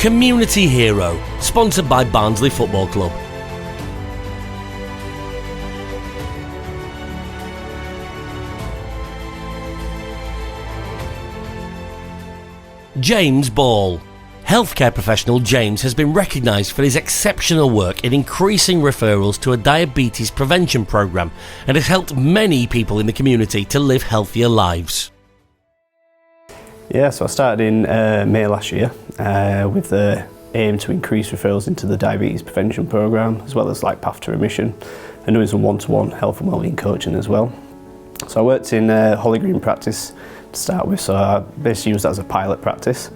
Community Hero, sponsored by Barnsley Football Club. James Ball. Healthcare professional James has been recognised for his exceptional work in increasing referrals to a diabetes prevention programme and has helped many people in the community to live healthier lives. Yeah, so I started in May last year with the aim to increase referrals into the diabetes prevention programme, as well as like path to remission, and doing some one-to-one health and wellbeing coaching as well. So I worked in Holly Green practice to start with, so I basically used that as a pilot practice.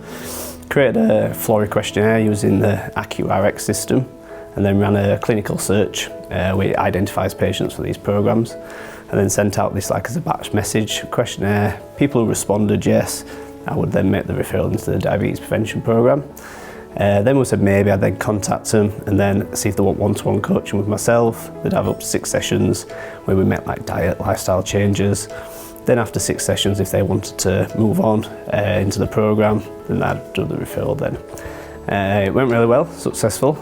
Created a Florey questionnaire using the AccuRx system, and then ran a clinical search where it identifies patients for these programmes, and then sent out this like as a batch message questionnaire. People who responded yes, I would then make the referral into the diabetes prevention programme. Then we said maybe I'd then contact them and then see if they want one-to-one coaching with myself. They'd have up to 6 sessions where we met like diet, lifestyle changes. Then after 6 sessions, if they wanted to move on into the programme, then I'd do the referral then. It went really well, successful.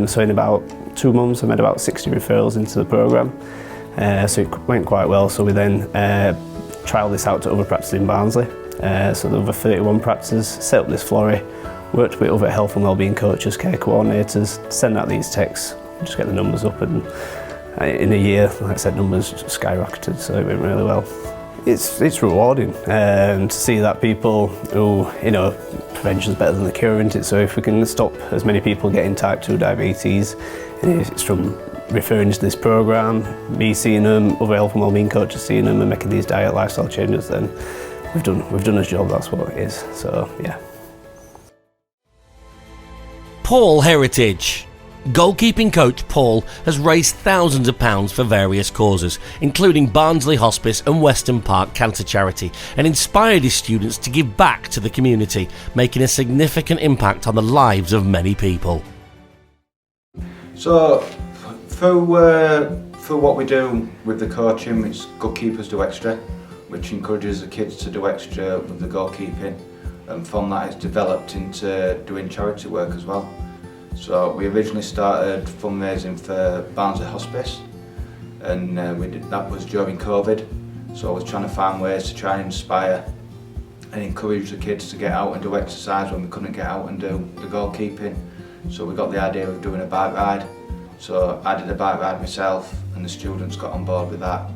So in about 2 months, I made about 60 referrals into the programme. So it went quite well. So we then trialled this out to other practices in Barnsley. So the other 31 practices, set up this Florey, worked with other health and wellbeing coaches, care coordinators, send out these texts, just get the numbers up, and in a year, like I said, numbers skyrocketed, so it went really well. It's rewarding to see that people who, prevention's better than the cure, isn't it? So if we can stop as many people getting type 2 diabetes, it's from referring to this programme, me seeing them, other health and wellbeing coaches seeing them and making these diet lifestyle changes, then we've done a job, that's what it is, so yeah. Paul Heritage. Goalkeeping coach Paul has raised thousands of pounds for various causes, including Barnsley Hospice and Weston Park Cancer Charity, and inspired his students to give back to the community, making a significant impact on the lives of many people. So, for what we do with the coaching, it's Goalkeepers Do Extra, which encourages the kids to do extra with the goalkeeping, and from that it's developed into doing charity work as well. So we originally started fundraising for Barnsley Hospice, and that was during COVID. So I was trying to find ways to try and inspire and encourage the kids to get out and do exercise when we couldn't get out and do the goalkeeping. So we got the idea of doing a bike ride. So I did a bike ride myself, and the students got on board with that.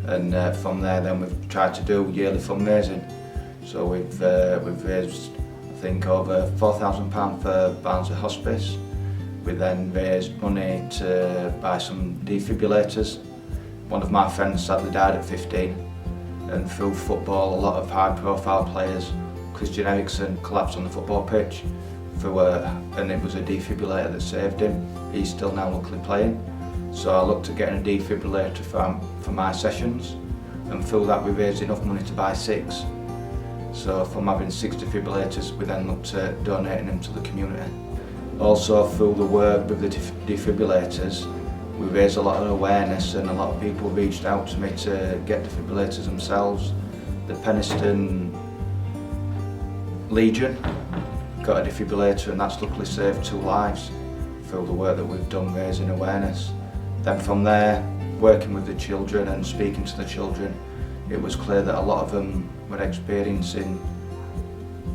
And from there, then we've tried to do yearly fundraising. So we've raised, I think, over £4,000 for Barnsley Hospice. We then raised money to buy some defibrillators. One of my friends sadly died at 15, and through football, a lot of high-profile players, Christian Eriksen, collapsed on the football pitch and it was a defibrillator that saved him. He's still now luckily playing. So I looked at getting a defibrillator for my sessions, and through that we raised enough money to buy 6. So from having 6 defibrillators, we then looked at donating them to the community. Also through the work with the defibrillators, we raised a lot of awareness, and a lot of people reached out to me to get defibrillators themselves. The Penistone Legion got a defibrillator, and that's luckily saved 2 lives through the work that we've done raising awareness. Then from there, working with the children and speaking to the children, it was clear that a lot of them were experiencing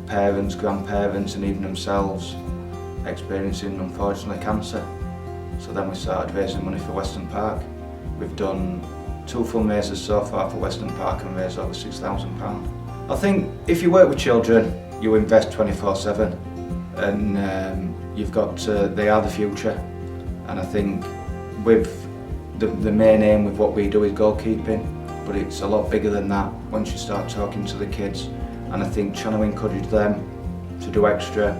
parents, grandparents, and even themselves experiencing, unfortunately, cancer. So then we started raising money for Weston Park. We've done 2 fundraisers so far for Weston Park and raised over £6,000. I think if you work with children, you invest 24/7, and they are the future. And I think with the main aim with what we do is goalkeeping, but it's a lot bigger than that once you start talking to the kids. And I think trying to encourage them to do extra,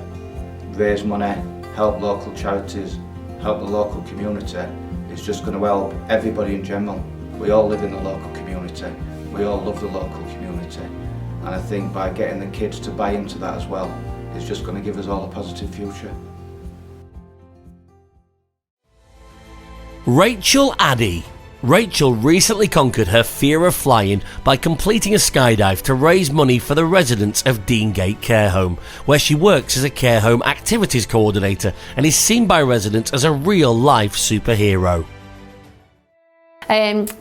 raise money, help local charities, help the local community, is just going to help everybody in general. We all live in the local community, we all love the local community, and I think by getting the kids to buy into that as well, it's just going to give us all a positive future. Rachel Addy. Rachel recently conquered her fear of flying by completing a skydive to raise money for the residents of Deangate Care Home, where she works as a care home activities coordinator and is seen by residents as a real-life superhero.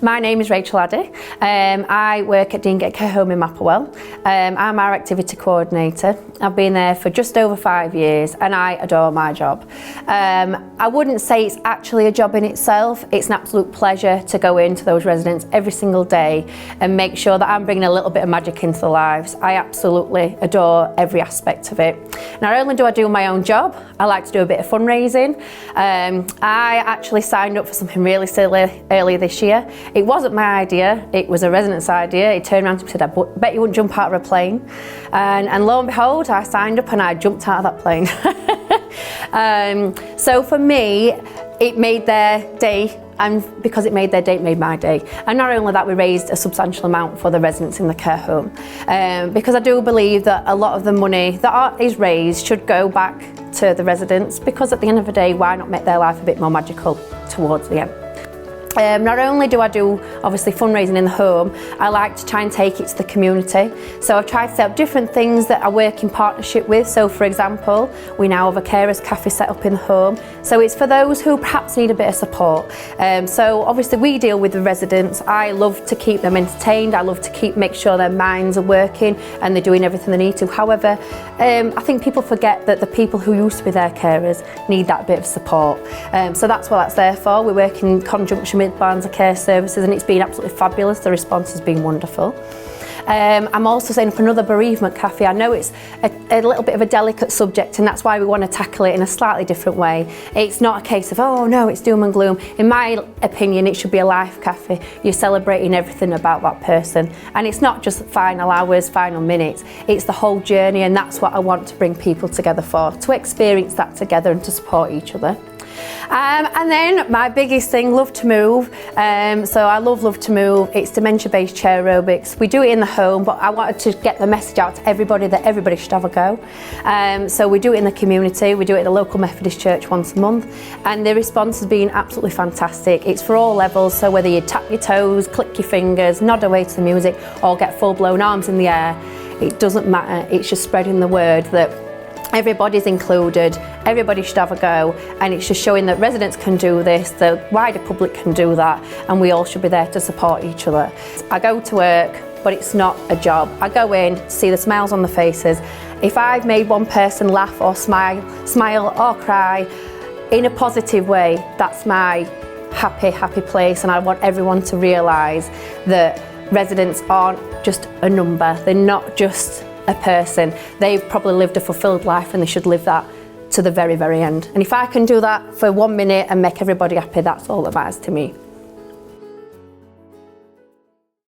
My name is Rachel Addy. I work at Deangate Care Home in Mapplewell. I'm our activity coordinator. I've been there for just over 5 years and I adore my job. I wouldn't say it's actually a job in itself. It's an absolute pleasure to go into those residents every single day and make sure that I'm bringing a little bit of magic into their lives. I absolutely adore every aspect of it. Not only do I do my own job, I like to do a bit of fundraising. I actually signed up for something really silly earlier this year. It wasn't my idea, it was a resident's idea. He turned around to me and said, I bet you wouldn't jump out of a plane. And lo and behold, I signed up and I jumped out of that plane. So for me, it made their day, and because it made their day, it made my day. And not only that, we raised a substantial amount for the residents in the care home. Because I do believe that a lot of the money that is raised should go back to the residents, because at the end of the day, why not make their life a bit more magical towards the end? Not only do I do obviously fundraising in the home, I like to try and take it to the community. So I've tried to set up different things that I work in partnership with. So for example, we now have a carers cafe set up in the home. So it's for those who perhaps need a bit of support. So obviously we deal with the residents. I love to keep them entertained. I love to make sure their minds are working and they're doing everything they need to. However, I think people forget that the people who used to be their carers need that bit of support. So that's what that's there for. We work in conjunction with Barnsley Care Services and it's been absolutely fabulous. The response has been wonderful. I'm also setting up another bereavement cafe. I know it's a little bit of a delicate subject and that's why we want to tackle it in a slightly different way. It's not a case of, oh no, it's doom and gloom. In my opinion, it should be a life cafe. You're celebrating everything about that person. And it's not just final hours, final minutes. It's the whole journey, and that's what I want to bring people together for, to experience that together and to support each other. And then my biggest thing, Love to Move. So I love to Move. It's dementia-based chair aerobics. We do it in the home, but I wanted to get the message out to everybody that everybody should have a go. So we do it in the community. We do it at the local Methodist church once a month, and the response has been absolutely fantastic. It's for all levels, so whether you tap your toes, click your fingers, nod away to the music, or get full-blown arms in the air, it doesn't matter. It's just spreading the word that everybody's included, everybody should have a go, and it's just showing that residents can do this, the wider public can do that, and we all should be there to support each other. I go to work, but it's not a job. I go in, see the smiles on the faces. If I've made one person laugh or smile or cry in a positive way, that's my happy place, and I want everyone to realise that residents aren't just a number, they're not just a person. They've probably lived a fulfilled life and they should live that to the very, very end. And if I can do that for 1 minute and make everybody happy, that's all that matters to me.